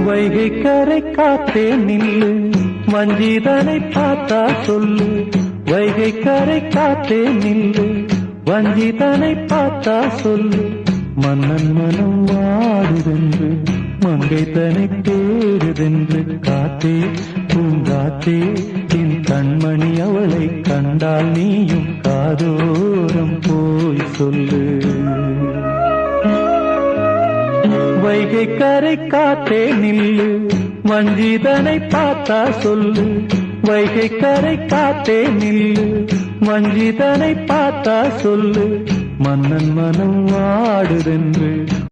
வைகை கரை காத்தே நில்லு, வஞ்சிதனை பார்த்தா சொல்லு. வைகை கரை காத்தே நில்லு, வஞ்சிதனை பார்த்தா சொல்லு. மன்னன் மனம் வாடுதென்று, மங்கை தனை தேடுதென்று. காத்தே பூங்காத்தே, என் கண்மணி அவளை கண்டால் நீயும் காதோரம் போய் சொல்லு. வைகை கரை காத்தே நில்லு, வஞ்சிதனை பார்த்தா சொல்லு. வைகை கரை காத்தே நில்லு, வஞ்சிதனை பார்த்தா சொல்லு. மன்னன் மனம் வாடுதென்று,